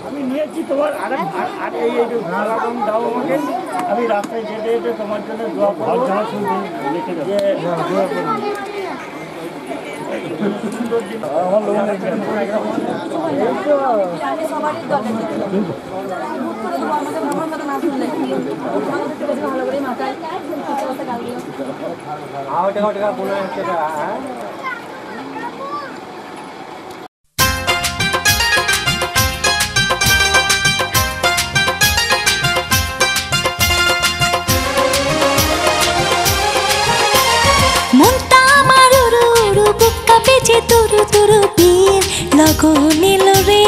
আমি নিয়েছি তোমার আর এই যে ভাড়াদাম দাও আমাকে, আমি রাস্তায় যেতে যেতে তোমার জন্য দোয়া করব যে সুন্দর দিন আমার লোক तुरु तुरु पीर लगो नील रे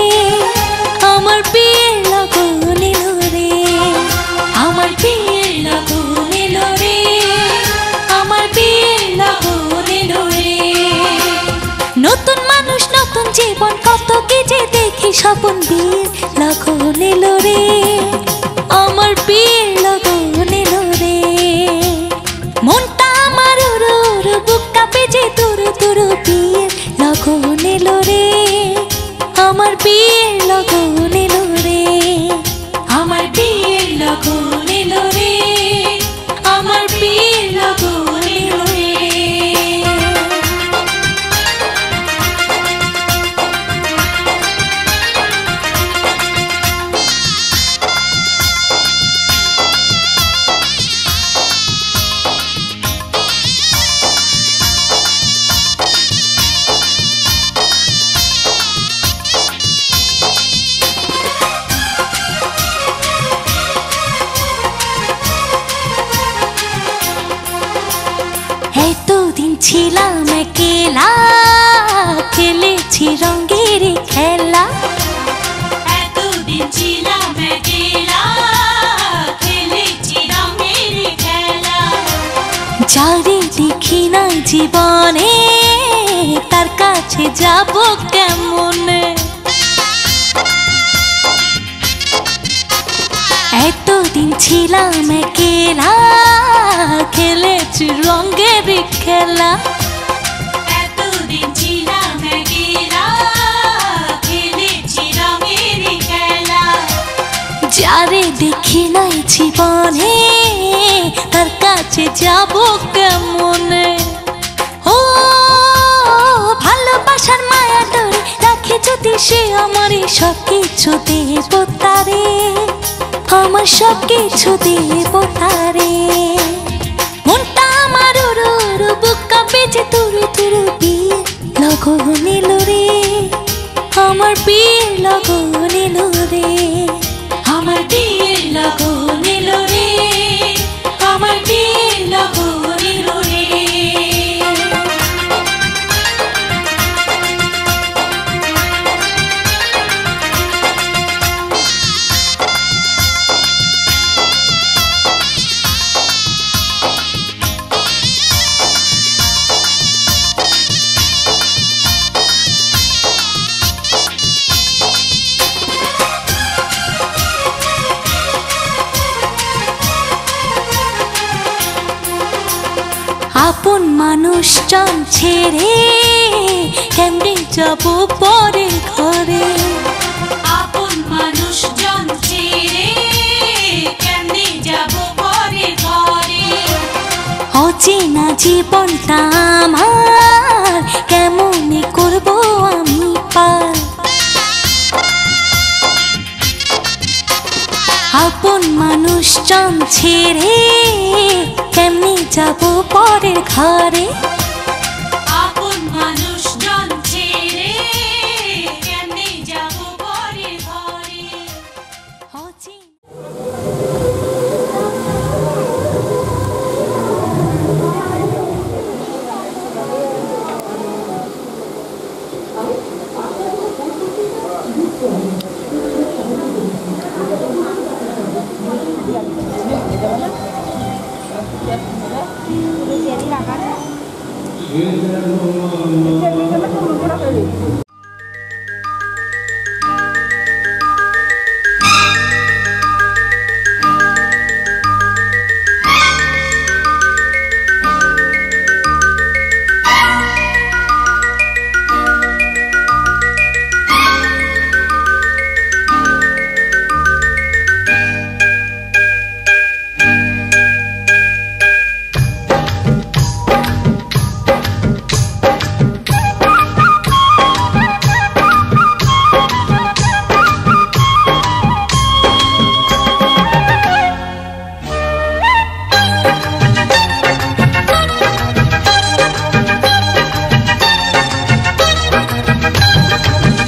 আমার পীর লগো নীল রে আমার পীর লগো নীল রে আমার পীর লগো নীল রে নতুন মানুষ নতুন জীবন কত কি যে দেখি স্বপন বীর লগো নীল রে আমার পীর লগো নীল রে মনটা আমার উড়ু উড়ু বুক কাঁপে যে তুরু তুরু পীর লগো নীল রে আমার পীর লগো নীল রে আমার পীর লগো নীল রে আমার পীর লগো নীল রে ছিলাম একলা খেলেছি রঙের খেলা এতদিন ছিলাম একলা খেলেছি রঙের খেলা যারে দেখি না জীবনে তার কাছে যাব কেমনে এতদিন ছিলাম একলা খেলেছি রঙের খেলা এতদিন ছিলাম একলা খেলেছি রঙের খেলা যারে দেখি নাই জীবনে তার কাছে যাব কেমনে ও ভালোবাসার মায়া ধরে রাখে যদি সে আমার সব কিছু দেব তারে আমার সব কিছু দেব তারে মনটা আমার উড়ু উড়ু বুক কাঁপে যে তুরু তুরু পীর লগো নীল রে আমার পীর লগো নীল রে আমার পীর লগো নীল রে আমার পীর লগো নীল রে আপন মানুষজন ছেড়ে কেমনে যাব পরের ঘরে। আপন মানুষজন ছেড়ে কেমনে যাব পরের ঘরে। অচেনা জীবনটা আমার কেমনে করব আমি পার। আপন মানুষজন ছেড়ে কেমনে যাব পরের ঘরে। আপন মানুষজন ছেড়ে কেমনে যাব পরের ঘরে।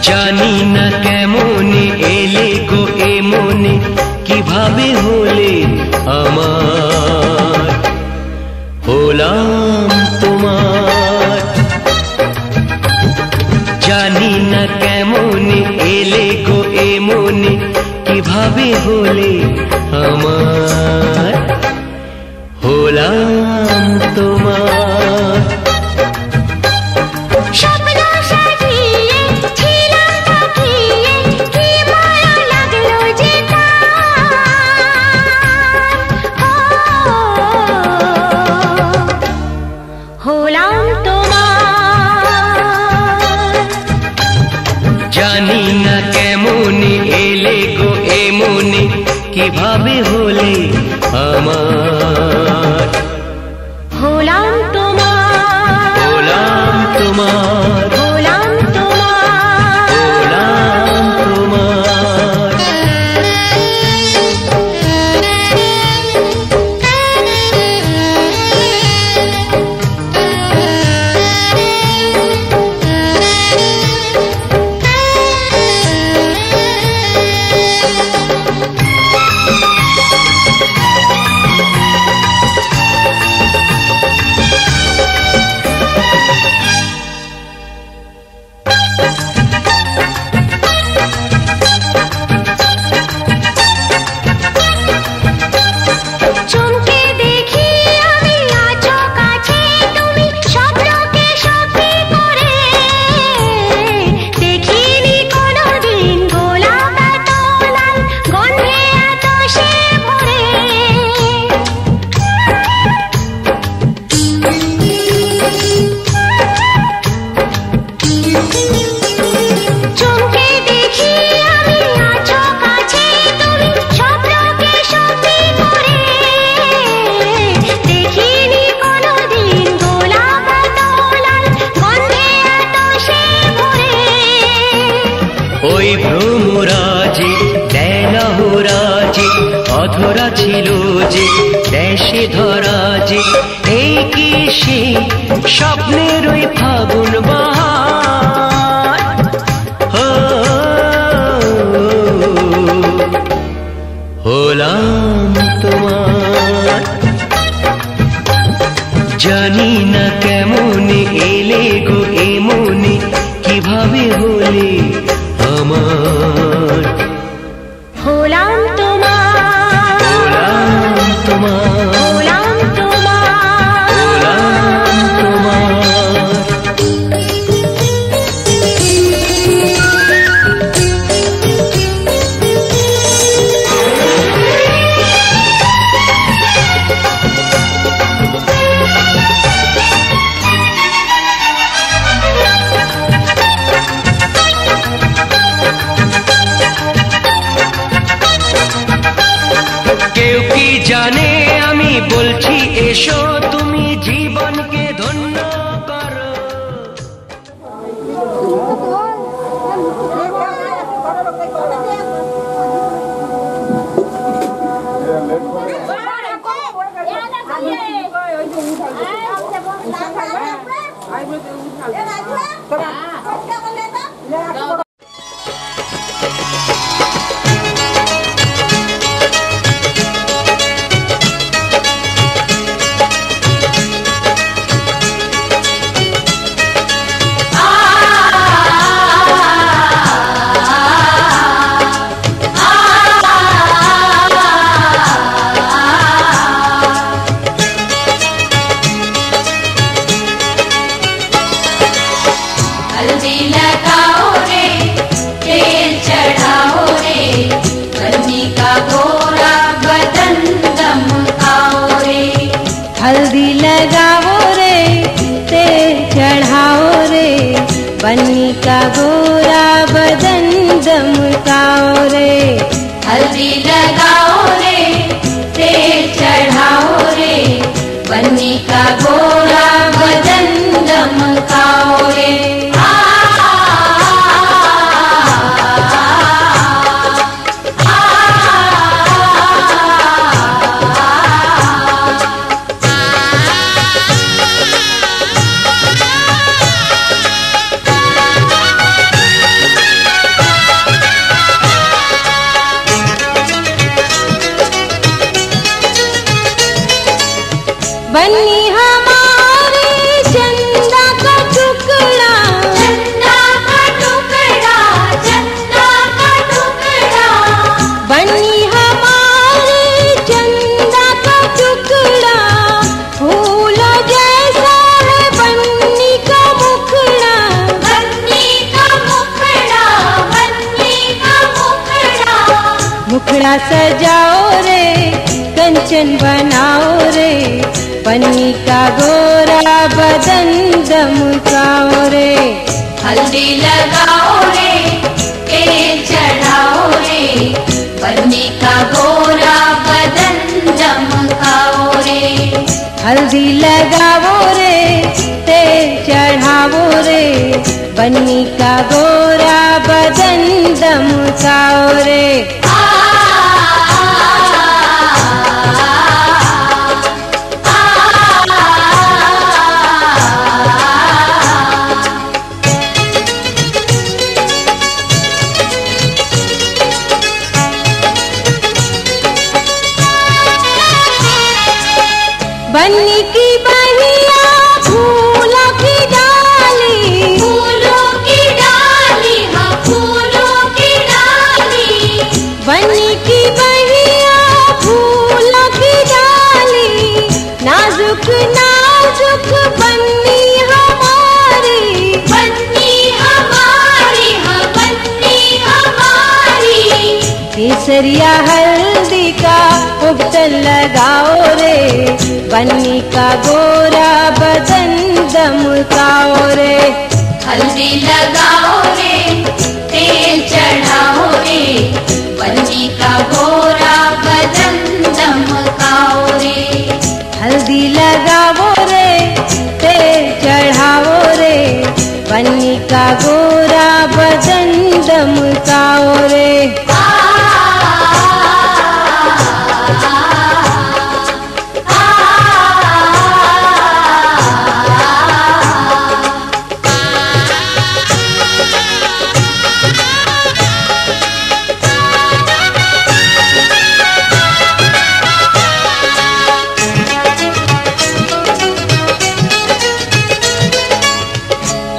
জানি না কেমনে এলে গো এ মনে, কিভাবে হলে আমার, হলাম তোমার। জানি না কেমনে এলে গো এ মনে, কিভাবে হলে আমার, হলাম তোমার। জানি না কেমনে এলে গো এ মনে, কিভাবে হলে আমার, হলাম তোমার, হলাম তোমার, হলাম তোমার, হলাম তোমার। ওই ভ্রমরাজে দেলহরাজে অধরা ছিল যে দেশে ধরা যে, এই কি সে স্বপ্নের ওই ফাগুন বাহার, হলাম তোমার। জানি না কেমনে এলে গো এ মনে, কিভাবে হলে আমার, হলাম তোমার, হলাম তোমার, হলাম তোমার, হলাম তোমার। জানে আমি বলছি এসো তুমি জীবনকে ধন্য করো। हल्दी लगाओ रे तेल चढ़ाओ रे बन्नी का गोरा बदन दमकाओ रे। हल्दी लगाओ रे तेल चढ़ाओ रे बन्नी का गोरा बदन दमकाओ रे। बन्नी हमारे चंदा का टुकड़ा, चंदा का टुकड़ा, चंदा का टुकड़ा। बन्नी हमारे चंदा का टुकड़ा, फूलों जैसा है बन्नी का मुखड़ा, बन्नी का मुखड़ा, बन्नी का मुखड़ा। मुखड़ा सजाओ रे कंचन बनाओ रे बन्नी का गोरा बदन दमकाओ रे। हल्दी लगाओ रे तेल चढ़ाओ रे बन्नी का गोरा बदन दमकाओ रे। हल्दी लगाओ रे तेल चढ़ाओ रे बन्नी का गोरा बदन दमकाओ रे। बन्नी की बहिया फूलों की डाली, फूलों की डाली, हाँ फूलों की डाली। बन्नी की बहिया फूलों की डाली, नाजुक नाजुक बन्नी हमारी, बन्नी हमारी, हाँ बन्नी हमारी। केसरिया हल्दी का उबटन लगाओ रे बन्नी का गोरा बदन दमकाओ रे। हल्दी लगाओ रे तेल चढ़ाओ रे बन्नी का गोरा बदन दमकाओ रे। हल्दी लगाओ रे तेल चढ़ाओ रे बन्नी का गोरा बदन दमकाओ रे।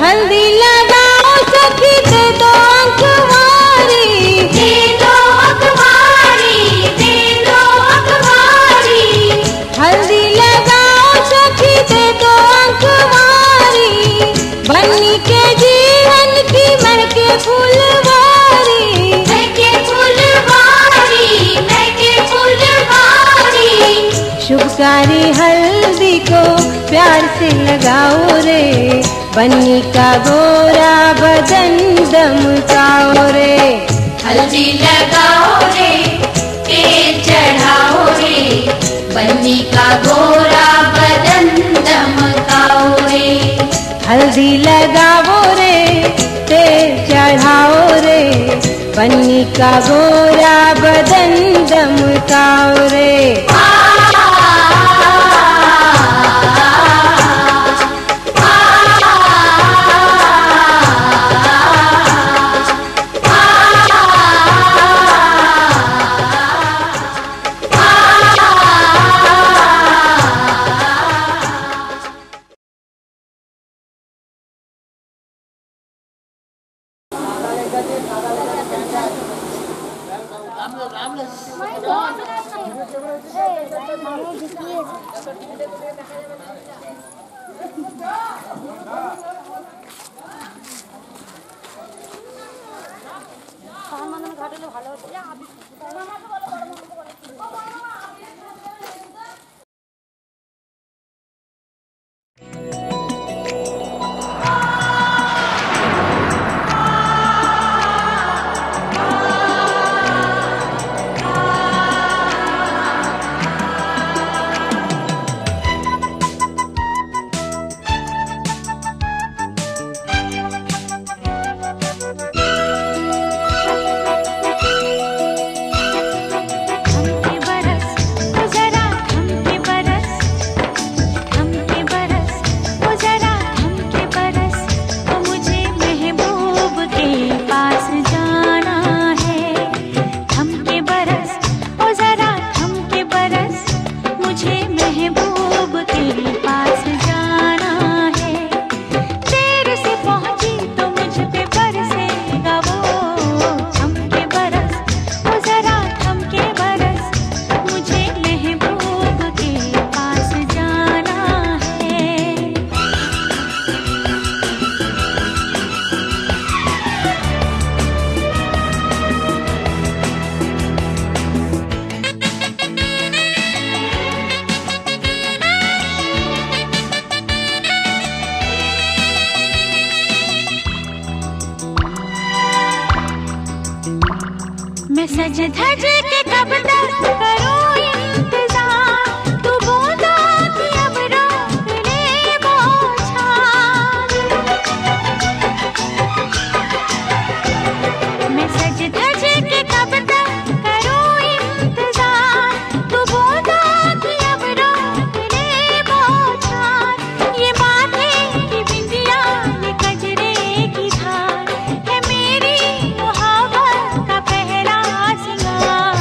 हल्दी लगाओ सखी दे दो अखबारी, दे दो अखबारी, दे दो अखबारी। हल्दी लगाओ सखी दे दो अखबारी बन्नी के जीवन की महके फुलवारी, महके फुलवारी, महके फुलवारी। शुभकारी हल्दी को प्यार से लगाओ रे बन्नी का गोरा बदन दमकाओ रे। हल्दी लगाओ रे तेल चढ़ाओ रे बन्नी का गोरा बदन दमकाओ रे। हल्दी लगाओ रे, तेल चढ़ाओ रे, बन्नी का गोरा बदन दमकाओ रे। सज धज के कब तक करूं इंतजार, तू बूंदा की अब रोक ले बौछार। मैं सज धज के कब तक करूं इंतजार, तू बूंदा की अब रोक ले बौछार। ये माथे की बिंदिया, ये कजरे की धार है मेरी मुहावत का पहला सिंगार।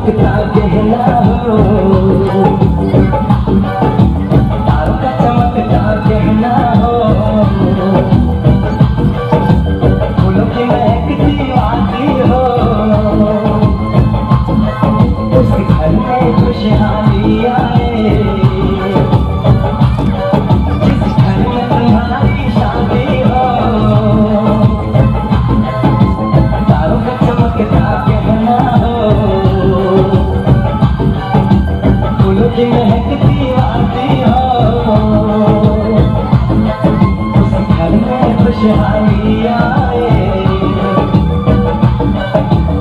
चमकता गहना हो, तारों का चमकता गहना हो, फूलों की महकती वादी हो, उस घर में खुशहाली आए, जिस घर में तुम्हारी शादी हो, तारों का चमकता गहना हो, फूलों की महकती वादी हो, उस घर में खुशहाली आए,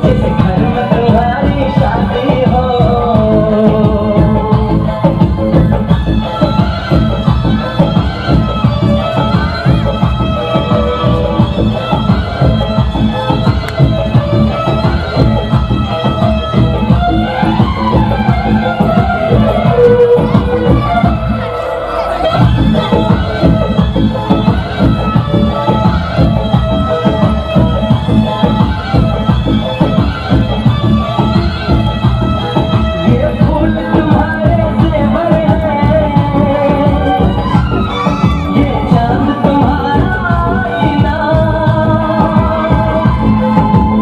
जिस घर में तुम्हारी शादी हो। ये फूल तुम्हारे जेवर हैं, ये चांद तुम्हारा आईना,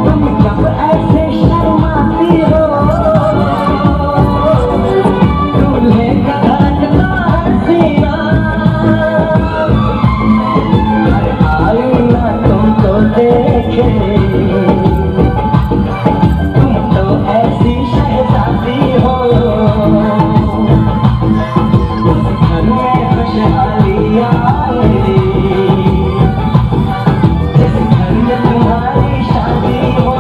तुम जब ऐसे शर्माती हो, दूल्हे का धड़कता है सीना, हर आईना तुमको देखे, तुम तो ऐसी शहजादी हो, उस घर में खुशहाली आए, जिस घर में तुम्हारी शादी हो।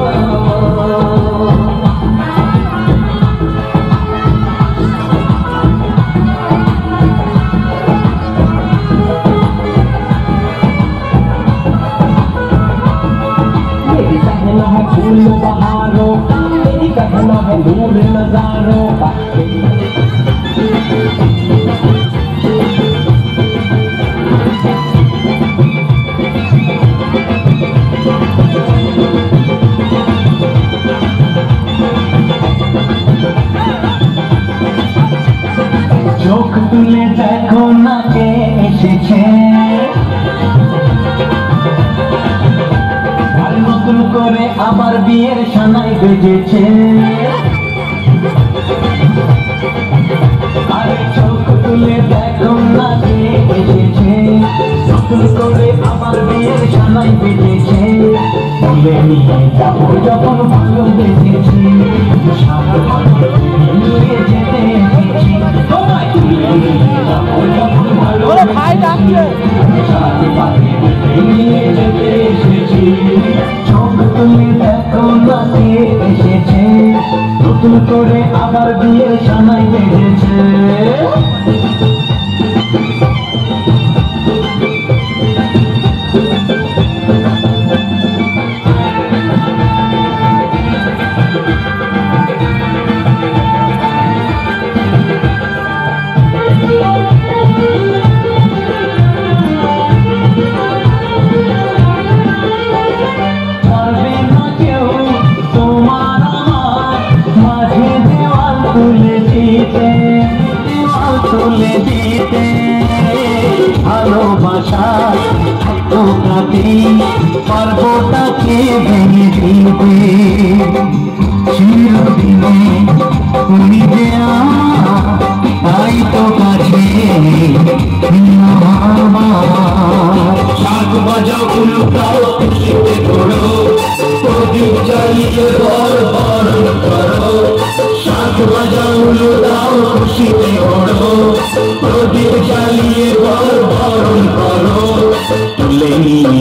मेरी कहना है फूल बहारों का, मेरी कहना है नूर नजारों का, চোখ তুলে দেখো না কে এসেছে, আর নতুন করে আবার বিয়ের সানাই বেজেছে, আরে চোখ তুলে দেখো না কে এসেছে, নতুন করে আবার বিয়ের সানাই বেজেছে, তুলে নিয়ে যাবো যখন ভালোবেসেছি, নিয়ে যেতে এসেছি, তোমায় তুলে নিয়ে যাবো যখন ভালোবেসেছি, সাথে পাখি নিয়ে যেতে এসেছি, চোখ তুলে দেখো না কে এসেছে, নতুন করে আবার বিয়ের সানাই বেজেছে। পারবে না কেউ তোমার আমার মাঝে দেওয়াল তুলে দিতে, দেওয়াল তুলে দিতে, ভালোবাসা ঠোকাতে পর্বটাকে ভেঙে দিতে, চিরদিনে তুমি যে আমার, তাই তো কাছে শাক বাজাও উল্টাও খুশিতে ঘোরো, প্রদীপ জ্বালিয়ে বর বরণ করো, শাক বাজাও উল্টাও খুশিতে ঘোরো, প্রদীপ জ্বালিয়ে বর বরণ করো, তুলে নিয়ে